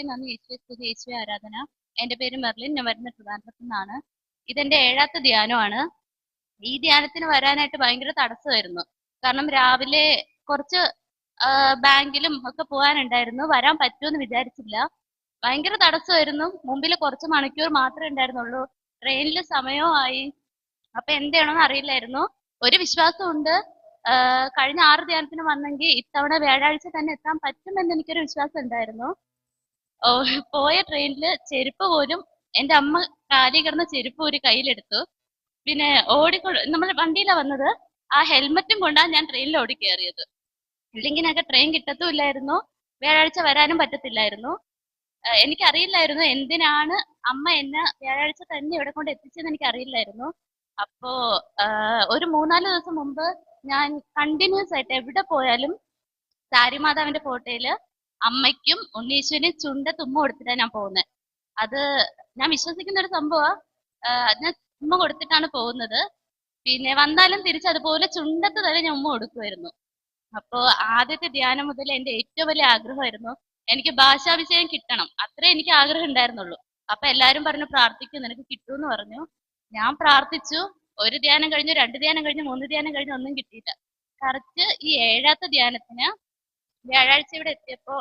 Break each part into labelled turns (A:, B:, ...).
A: നന്ദി, യേശുവെ സ്തുതി, യേശുവെ ആരാധന. എൻ്റെ പേര് മെർലിൻ, ഞാൻ വരുന്ന ട്രിവാൻഡ്രത്തു നിന്നാണ്. ഇതെന്റെ 7ാമത്തെ ധ്യാനമാണ്. ഈ ധ്യാനത്തിന് വരാനായിട്ട് ഭയങ്കര തടസ്സമായിരുന്നു. കാരണം രാവിലെ കുറച്ച് ബാങ്കിലും ഒക്കെ പോകാനുണ്ടായിരുന്നു. വരാൻ പറ്റുമെന്ന് വിചാരിച്ചില്ല. ഭയങ്കര തടസ്സമായിരുന്നു. മുമ്പിൽ കുറച്ച് മണിക്കൂർ മാത്രമേ ഉണ്ടായിരുന്നുള്ളൂ. ട്രെയിനിൽ സമയവുമായി. അപ്പൊ എന്ത് ചെയ്യണമെന്ന് അറിയില്ലായിരുന്നു. ഒരു വിശ്വാസമുണ്ട്, കഴിഞ്ഞ 6 ധ്യാനത്തിന് വന്നെങ്കിൽ ഇത്തവണ വ്യാഴാഴ്ച തന്നെ എത്താൻ പറ്റുമെന്ന് എനിക്കൊരു വിശ്വാസം ഉണ്ടായിരുന്നു. പോയ ട്രെയിനിൽ ചെരുപ്പ് പോലും എൻ്റെ അമ്മ കാലിൽ കിടന്ന ചെരുപ്പ് ഒരു കയ്യിലെടുത്തു. പിന്നെ നമ്മൾ വണ്ടിയിലാ വന്നത്. ആ ഹെൽമറ്റും കൊണ്ടാണ് ഞാൻ ട്രെയിനിൽ ഓടി കയറിയത്. ഇല്ലെങ്കിൽ ഞങ്ങൾക്ക് ട്രെയിൻ കിട്ടത്തുമില്ലായിരുന്നു. വ്യാഴാഴ്ച വരാനും പറ്റത്തില്ലായിരുന്നു. എനിക്കറിയില്ലായിരുന്നു എന്തിനാണ് അമ്മ എന്നെ വ്യാഴാഴ്ച തന്നെ ഇവിടെ കൊണ്ട് എത്തിച്ചതെന്ന് എനിക്കറിയില്ലായിരുന്നു. അപ്പോ ഒരു 3-4 ദിവസം മുമ്പ് ഞാൻ കണ്ടിന്യൂസ് ആയിട്ട് എവിടെ പോയാലും സാരിമാതാവിന്റെ ഫോട്ടോയില് അമ്മയ്ക്കും ഉണ്ണീശ്വരനും ചുണ്ടത്ത് ഉമ്മ കൊടുത്തിട്ടാണ് ഞാൻ പോകുന്നത്. അത് ഞാൻ വിശ്വസിക്കുന്ന ഒരു സംഭവമാണ്. ഞാൻ ഉമ്മ കൊടുത്തിട്ടാണ് പോകുന്നത്. പിന്നെ വന്നാലും തിരിച്ചതുപോലെ ചുണ്ടത്ത് തന്നെ ഞാൻ ഉമ്മ കൊടുക്കുമായിരുന്നു. അപ്പോ ആദ്യത്തെ ധ്യാനം മുതൽ എൻ്റെ ഏറ്റവും വലിയ ആഗ്രഹമായിരുന്നു എനിക്ക് ഭാഷാവിഷയം കിട്ടണം. അത്രേ എനിക്ക് ആഗ്രഹം ഉണ്ടായിരുന്നുള്ളൂ. അപ്പൊ എല്ലാരും പറഞ്ഞു പ്രാർത്ഥിക്കും, നിനക്ക് കിട്ടുമെന്ന് പറഞ്ഞു. ഞാൻ പ്രാർത്ഥിച്ചു. 1 ധ്യാനം കഴിഞ്ഞു, 2 ധ്യാനം കഴിഞ്ഞു, 3 ധ്യാനം കഴിഞ്ഞു, ഒന്നും കിട്ടിയില്ല. കറക്റ്റ് ഈ 7ാമത്തെ ധ്യാനത്തിന് വ്യാഴാഴ്ച ഇവിടെ എത്തിയപ്പോ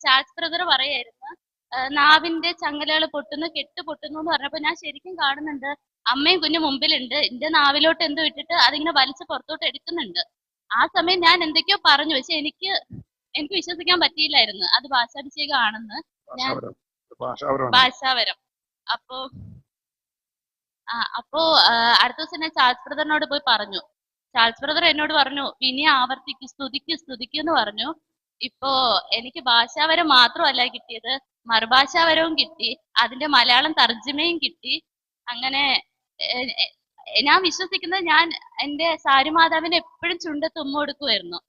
A: ചാൾസ് ബ്രദർ പറയായിരുന്നു, നാവിന്റെ ചങ്ങലകൾ പൊട്ടുന്നു, കെട്ട് പൊട്ടുന്നു എന്ന് പറഞ്ഞപ്പോ ഞാൻ ശരിക്കും കാണുന്നുണ്ട് അമ്മയും കുഞ്ഞും മുമ്പിലുണ്ട്. എന്റെ നാവിലോട്ട് എന്തോ ഇട്ടിട്ട് അതിങ്ങനെ വലിച്ച് പുറത്തോട്ട് എടുക്കുന്നുണ്ട്. ആ സമയം ഞാൻ എന്തൊക്കെയോ പറഞ്ഞു, പക്ഷെ എനിക്ക് വിശ്വസിക്കാൻ പറ്റിയില്ലായിരുന്നു അത് ഭാഷാഭിഷേകമാണെന്ന്. ഞാൻ ഭാഷാവരം. അപ്പോ അടുത്ത ദിവസം ഞാൻ ചാൾസ് ബ്രദറിനോട് പോയി പറഞ്ഞു. ചാൾസ് ബ്രദർ എന്നോട് പറഞ്ഞു, ഇനി ആവർത്തിക്ക്, സ്തുതിക്ക് എന്ന് പറഞ്ഞു. ഇപ്പോ എനിക്ക് ഭാഷാവരം മാത്രമല്ല കിട്ടിയത്, മറുഭാഷാവരവും കിട്ടി, അതിന്റെ മലയാളം തർജ്ജിമയും കിട്ടി. അങ്ങനെ ഞാൻ വിശ്വസിക്കുന്നത്, ഞാൻ എൻ്റെ സാരിമാതാവിനെ എപ്പോഴും ചുണ്ടത്ത് ഉമ്മ കൊടുക്കുമായിരുന്നു.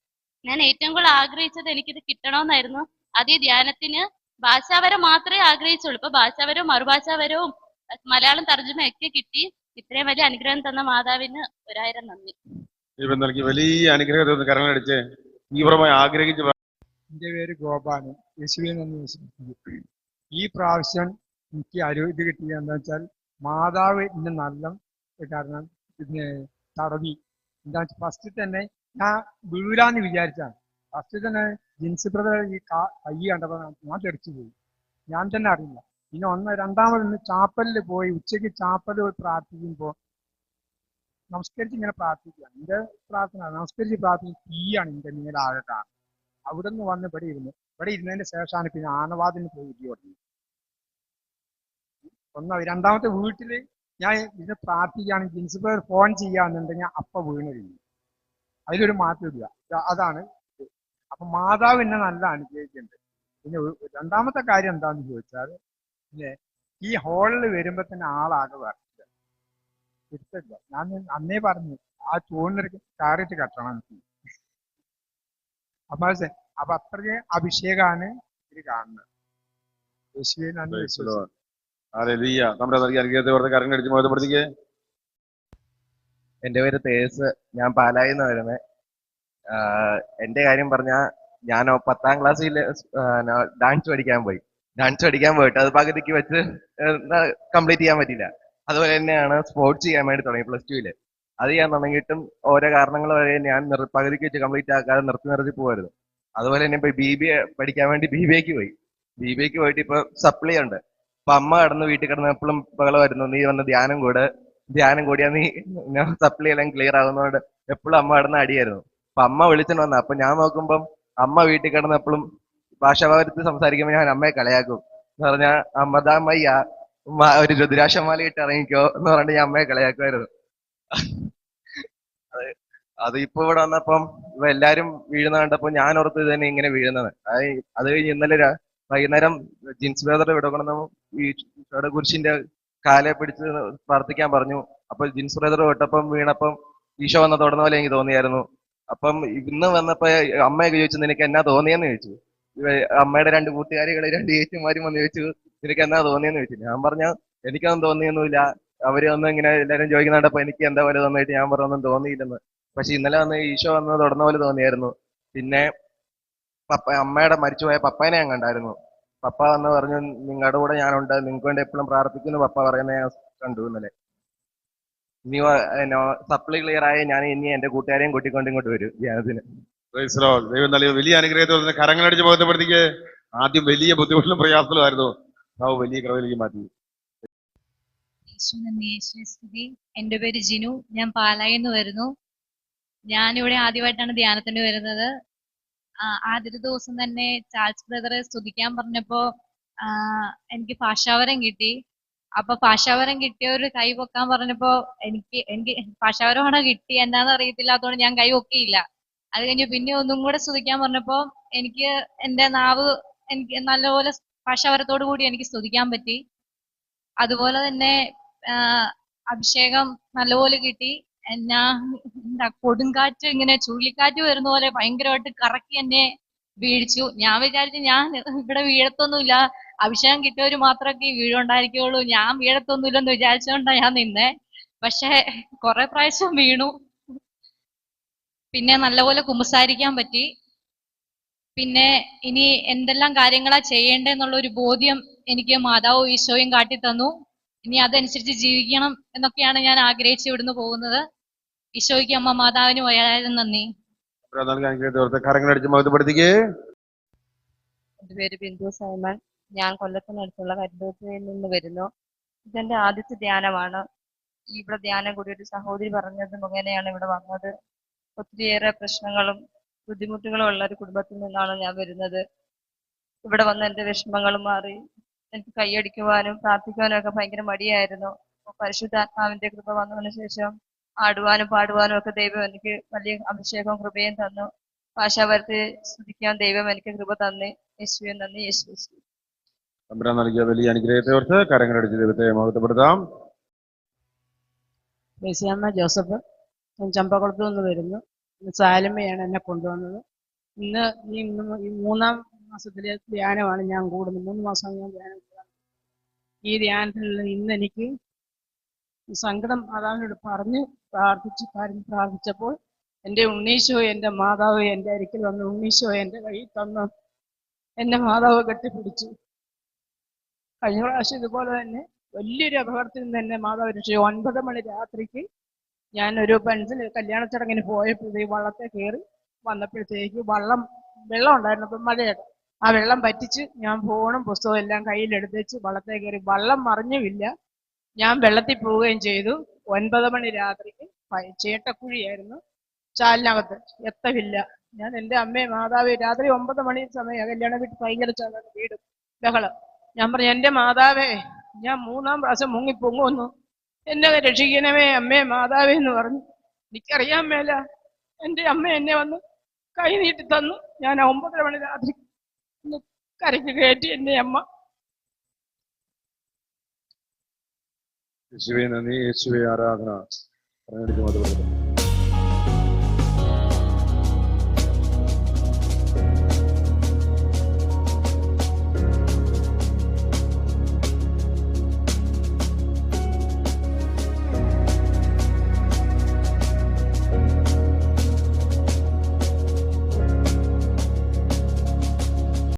A: ഞാൻ ഏറ്റവും കൂടുതൽ ആഗ്രഹിച്ചത് എനിക്കിത് കിട്ടണമെന്നായിരുന്നു. അത് ഈ ധ്യാനത്തിന് ഭാഷാവരം മാത്രമേ ആഗ്രഹിച്ചുള്ളൂ. ഇപ്പൊ ഭാഷാവരവും മറുഭാഷാവരവും മലയാളം തർജ്ജമയൊക്കെ കിട്ടി. ഇത്രയും വലിയ അനുഗ്രഹം തന്ന മാതാവിന് 1000 നന്ദി.
B: വലിയ അനുഗ്രഹം കരങ്ങളടിച്ച് തീവ്രമായി ആഗ്രഹിച്ചു.
C: എൻ്റെ പേര് ഗോപാലൻ. യേശുവിനെ നന്ദി വിശ്വസിക്കുന്നു. ഈ പ്രാവശ്യം എനിക്ക് ആരോഗ്യം കിട്ടിയ എന്താ വെച്ചാൽ മാതാവ് എന്നെ നല്ല കാരണം പിന്നെ തടവി. എന്താ വെച്ചാൽ ഫസ്റ്റ് തന്നെ ഞാൻ വീഴാന്ന് വിചാരിച്ചാണ്. ഫസ്റ്റ് തന്നെ ജിൻസ് ബ്രദർ ഈ കൈ കണ്ടപ്പോൾ ഞാൻ തെറിച്ചു പോയി. ഞാൻ തന്നെ അറിയില്ല. പിന്നെ രണ്ടാമതൊന്ന് ചാപ്പലിൽ പോയി, ഉച്ചയ്ക്ക് ചാപ്പലിൽ പോയി പ്രാർത്ഥിക്കുമ്പോൾ നമസ്കരിച്ച് ഇങ്ങനെ പ്രാർത്ഥിക്കുകയാണ്. എൻ്റെ പ്രാർത്ഥന നമസ്കരിച്ച് പ്രാർത്ഥിക്കും തീയാണ് എൻ്റെ മേലാകെ കാണുന്നത്. അവിടെ നിന്ന് വന്ന് ഇവിടെ ഇരുന്നതിന് ശേഷമാണ് പിന്നെ ആനവാദിന് പോയി ഇടി തുടങ്ങി. രണ്ടാമത്തെ വീട്ടിൽ ഞാൻ ഇതിനെ പ്രാർത്ഥിക്കുകയാണ്, ജിൻസ് ബ്രദർ ഫോൺ ചെയ്യാന്നുണ്ടെങ്കിൽ അപ്പ വീണിരുന്നു. അതിലൊരു മാറ്റമില്ല. അതാണ്. അപ്പൊ മാതാവ് എന്നെ നല്ല അനുഗ്രഹിക്കുന്നുണ്ട്. പിന്നെ രണ്ടാമത്തെ കാര്യം എന്താന്ന് ചോദിച്ചാൽ, പിന്നെ ഈ ഹോളിൽ വരുമ്പോ തന്നെ ആളാകെ വരച്ചില്ല. ഇരുത്തില്ല. ഞാൻ അന്നേ പറഞ്ഞു ആ ചൂടിനൊരു കയറിയിട്ട് കെട്ടണം. അപ്പൊ അത്രയ്ക്ക് അഭിഷേകമാണ് ഇത് കാണുന്നത്.
D: എൻ്റെ പേര് തേസ്. ഞാൻ പാലായിന്ന് വരുന്നത്. എൻ്റെ കാര്യം പറഞ്ഞാൽ, ഞാൻ 10ാം ക്ലാസ്സിൽ ഡാൻസ് പഠിക്കാൻ പോയിട്ട് അത് പകുതിക്ക് വെച്ച് കംപ്ലീറ്റ് ചെയ്യാൻ പറ്റില്ല. അതുപോലെ തന്നെയാണ് സ്പോർട്സ് ചെയ്യാൻ വേണ്ടി തുടങ്ങി +2. അത് ചെയ്യാൻ തുടങ്ങിയിട്ടും ഓരോ കാരണങ്ങൾ വരെ ഞാൻ പകുതിക്ക് വെച്ച് കംപ്ലീറ്റ് ആക്കാതെ നിർത്തി പോകുമായിരുന്നു. അതുപോലെ തന്നെ ഇപ്പൊ BBA പഠിക്കാൻ വേണ്ടി BBAക്ക് പോയിട്ട് ഇപ്പൊ സപ്ലി ഉണ്ട്. അപ്പൊ അമ്മ വീട്ടിൽ കിടന്ന് എപ്പോഴും വരുന്നു, നീ വന്ന് ധ്യാനം കൂടിയാ നീ സപ്ലി എല്ലാം ക്ലിയർ ആകുന്നതുകൊണ്ട് എപ്പോഴും അമ്മ അടിയായിരുന്നു. അപ്പൊ അമ്മ വിളിച്ചിട്ട് വന്ന. അപ്പൊ ഞാൻ നോക്കുമ്പം അമ്മ വീട്ടിൽ കിടന്ന് എപ്പോഴും ഭാഷാഭാവത്തിൽ സംസാരിക്കുമ്പോൾ ഞാൻ അമ്മയെ കളിയാക്കും. എന്ന് പറഞ്ഞാൽ അമ്മദാമ്മയ്യ ഒരു രുദ്രാക്ഷമാല ഇട്ട് ഇറങ്ങിക്കോ എന്ന് പറഞ്ഞിട്ട് ഞാൻ അമ്മയെ കളിയാക്കുമായിരുന്നു. അത് ഇപ്പൊ ഇവിടെ വന്നപ്പം എല്ലാരും വീഴുന്ന കണ്ടപ്പോ ഞാൻ ഓർത്ത് ഇത് തന്നെ ഇങ്ങനെ വീഴുന്നത്. അത് കഴിഞ്ഞ് ഇന്നലെ വൈകുന്നേരം ജിൻസ് ബ്രദർ ഇവിടെ കൊണ്ടുവന്ന ഈ കുരിശിന്റെ കാലെ പിടിച്ച് പ്രാർത്ഥിക്കാൻ പറഞ്ഞു. അപ്പൊ ജിൻസ് ബ്രദർ തൊട്ടപ്പം വീണപ്പം ഈശോ വന്ന തുടർന്ന പോലെ എനിക്ക് തോന്നിയായിരുന്നു. അപ്പം ഇന്ന് വന്നപ്പോ അമ്മയൊക്കെ ചോദിച്ചു, നിനക്ക് എന്നാ തോന്നിയെന്ന് ചോദിച്ചു. അമ്മയുടെ 2 കൂട്ടുകാരികളെ 2 ചേച്ചിമാരും വന്ന് ചോദിച്ചു, നിനക്ക് എന്നാ തോന്നിയെന്ന് ചോദിച്ചു. ഞാൻ പറഞ്ഞ എനിക്കൊന്നും തോന്നിയൊന്നുമില്ല. അവരൊന്നും ഇങ്ങനെ എല്ലാവരും ചോദിക്കുന്നുണ്ടപ്പോ എനിക്ക് എന്താ പോലെ തോന്നിയിട്ട് ഞാൻ പറഞ്ഞൊന്നും തോന്നിയില്ലെന്ന്. പക്ഷെ ഇന്നലെ വന്ന് ഈശോ വന്ന് തുടർന്ന പോലെ തോന്നിയായിരുന്നു. പിന്നെ അമ്മയുടെ മരിച്ചുപോയ പപ്പേനെ ഞാൻ കണ്ടായിരുന്നു. പപ്പ വന്ന് പറഞ്ഞു നിങ്ങളുടെ കൂടെ ഞാനുണ്ട്, നിങ്ങൾക്ക് വേണ്ടി എപ്പോഴും പ്രാർത്ഥിക്കുന്നു പപ്പ പറയുന്നത് ഞാൻ കണ്ടു ഇന്നലെ. ഇനി സപ്ലി ക്ലിയർ ആയി ഞാൻ ഇനി എന്റെ കൂട്ടുകാരെയും കൂട്ടിക്കൊണ്ട് ഇങ്ങോട്ട് വരും ധ്യാനത്തിന്.
B: Praise the Lord. ദൈവം നൽകിയ വലിയ അനുഗ്രഹത്തെ ഓർത്ത് കരങ്ങളടിച്ച് ബോധ്യപ്പെടുത്തിക്ക്. ആദ്യം വലിയ ബുദ്ധിമുട്ടിലും പ്രയാസത്തിലുമായിരുന്നു, വലിയ കൃപയിലേക്ക് മാറ്റി.
E: സ്തുതി. എൻ്റെ പേര് ജിനു, ഞാൻ പാലായിൽ നിന്ന് വരുന്നു. ഞാനിവിടെ ആദ്യമായിട്ടാണ് ധ്യാനത്തിന് വരുന്നത്. ആദ്യത്തെ ദിവസം തന്നെ ചാൾസ് ബ്രദറെ സ്തുതിക്കാൻ പറഞ്ഞപ്പോ എനിക്ക് ഭാഷാവരം കിട്ടി. അപ്പൊ ഭാഷാവരം കിട്ടിയവര് കൈ പൊക്കാൻ പറഞ്ഞപ്പോ എനിക്ക് ഭാഷാവരമാണോ കിട്ടി എന്താണെന്ന് അറിയത്തില്ല, അതുകൊണ്ട് ഞാൻ കൈ പൊക്കിയില്ല. അത് കഴിഞ്ഞ് പിന്നെ ഒന്നും കൂടെ സ്തുതിക്കാൻ പറഞ്ഞപ്പോ എനിക്ക് എന്റെ നാവ് എനിക്ക് നല്ലപോലെ ഭാഷാവരത്തോടു കൂടി എനിക്ക് സ്തുതിക്കാൻ പറ്റി. അതുപോലെ തന്നെ അഭിഷേകം നല്ലപോലെ കിട്ടി. എന്താ കൊടുങ്കാറ്റ് ഇങ്ങനെ ചുഴലിക്കാറ്റ് വരുന്ന പോലെ ഭയങ്കരമായിട്ട് കറക്കി എന്നെ വീഴിച്ചു. ഞാൻ വിചാരിച്ചു ഞാൻ ഇവിടെ വീഴത്തൊന്നുമില്ല, അഭിഷേകം കിട്ടിയവര് മാത്രമൊക്കെ വീഴുണ്ടായിരിക്കുള്ളൂ, ഞാൻ വീഴത്തൊന്നുമില്ലെന്ന് വിചാരിച്ചുകൊണ്ടാണ് ഞാൻ നിന്നേ. പക്ഷെ കുറെ പ്രാവശ്യം വീണു. പിന്നെ നല്ലപോലെ കുമ്പസാരിക്കാൻ പറ്റി. പിന്നെ ഇനി എന്തെല്ലാം കാര്യങ്ങളാ ചെയ്യേണ്ടതെന്നുള്ള ഒരു ബോധ്യം എനിക്ക് മാതാവും ഈശോയും കാട്ടിത്തന്നു. ഇനി അതനുസരിച്ച് ജീവിക്കണം എന്നൊക്കെയാണ് ഞാൻ ആഗ്രഹിച്ച് ഇവിടുന്ന് പോകുന്നത്. ഈശോയ്ക്ക് അമ്മ മാതാവിന് വളരെയധികം നന്ദി.
B: അനുഗ്രഹത്തെ ഓർത്ത് കരങ്ങളടിച്ച് ബോധ്യപ്പെടുത്തിക്ക്.
F: എൻ്റെ പേര് ബിന്ദു സൈമൺ. ഞാൻ കൊല്ലത്തിനടുത്തുള്ള കരിന്തോട്ടിൽ നിന്ന് വരുന്നു. ഇതെന്റെ ആദ്യത്തെ ധ്യാനമാണ്. ഇവിടെ ധ്യാനം കൂടി ഒരു സഹോദരി പറഞ്ഞത് മുഖേനയാണ് ഇവിടെ വന്നത്. ഒത്തിരിയേറെ പ്രശ്നങ്ങളും ബുദ്ധിമുട്ടുകളും ഉള്ള ഒരു കുടുംബത്തിൽ നിന്നാണ് ഞാൻ വരുന്നത്. ഇവിടെ വന്ന് എൻ്റെ വിഷമങ്ങളും മാറി. എനിക്ക് കൈയടിക്കുവാനും പ്രാർത്ഥിക്കുവാനും ഒക്കെ ഭയങ്കര മടിയായിരുന്നു. പരിശുദ്ധാത്മാവിന്റെ കൃപ വന്നതിന് ശേഷം ആടുവാനും പാടുവാനും ഒക്കെ ദൈവം എനിക്ക് വലിയ അഭിഷേകവും കൃപയും തന്നു. ഭാഷാവരത്തെ സ്തുതിക്കാൻ ദൈവം എനിക്ക് കൃപ തന്നു. യേശുവേ നന്ദി. യേശു
B: തമ്പുരാൻ നൽകിയ വലിയ അനുഗ്രഹത്തെ ഓർത്ത് കരങ്ങളടിച്ച് ദൈവത്തെ മഹത്വപ്പെടുത്താം.
G: യേശുയമ്മ ജോസഫ്, ഞാൻ ചമ്പക്കുളത്ത് നിന്ന് വരുന്നു. സാലമ്മയാണ് എന്നെ കൊണ്ടുവന്നത്. ഈ 3-ാം മാസത്തിലെ ധ്യാനമാണ് ഞാൻ കൂടുന്നത്. 3 മാസം ഞാൻ ധ്യാനം കൂടാൻ. ഈ ധ്യാനത്തിൽ ഇന്ന് എനിക്ക് സങ്കടം മാതാവിനോട് പറഞ്ഞ് പ്രാർത്ഥിച്ചപ്പോൾ എൻ്റെ ഉണ്ണീശോ, എൻ്റെ മാതാവ് എൻ്റെ അരികിൽ വന്ന് ഉണ്ണീശോ എൻ്റെ കയ്യിൽ തന്നു എന്നെ മാതാവ് കെട്ടിപ്പിടിച്ചു. കഴിഞ്ഞ പ്രാവശ്യം ഇതുപോലെ തന്നെ വലിയൊരു അപകടത്തിൽ നിന്ന് എന്നെ മാതാവ് രക്ഷിച്ചു. 9 മണി രാത്രിക്ക് ഞാൻ ഒരു പെൻസിൽ കല്യാണ ചടങ്ങിന് പോയപ്പോഴത്തേക്ക് വള്ളത്തെ കയറി വന്നപ്പോഴത്തേക്ക് വെള്ളം ഉണ്ടായിരുന്നു. അപ്പം മഴയുടെ ആ വെള്ളം പറ്റിച്ച് ഞാൻ ഫോണും പുസ്തകവും എല്ലാം കയ്യിലെടുത്ത് വെച്ച് വള്ളത്തെ കയറി. വള്ളം മറിഞ്ഞുമില്ല, ഞാൻ വെള്ളത്തിൽ പോവുകയും ചെയ്തു. 9 മണി രാത്രിക്ക് ചേട്ടക്കുഴിയായിരുന്നു, ചാലിനകത്ത് എത്തവില്ല. ഞാൻ എൻ്റെ അമ്മയെ മാതാവ് രാത്രി 9 മണി സമയം കല്യാണ വീട്ടിൽ ഭയങ്കര വീട് ബഹളം. ഞാൻ പറഞ്ഞു എൻ്റെ മാതാവേ, ഞാൻ 3-ാം പ്രാവശ്യം പൊങ്ങുന്നു, എന്നെ രക്ഷിക്കണമേ അമ്മേ മാതാവേ എന്ന് പറഞ്ഞു. എനിക്കറിയാൻ മേല. എൻ്റെ അമ്മ എന്നെ വന്ന് കൈ നീട്ടി തന്നു. ഞാൻ 9 മണി രാത്രി കരയ്ക്ക് കയറ്റി എൻ്റെ അമ്മ.
B: യേശുവേ നന്ദി. യേശുവേ ആരാധന.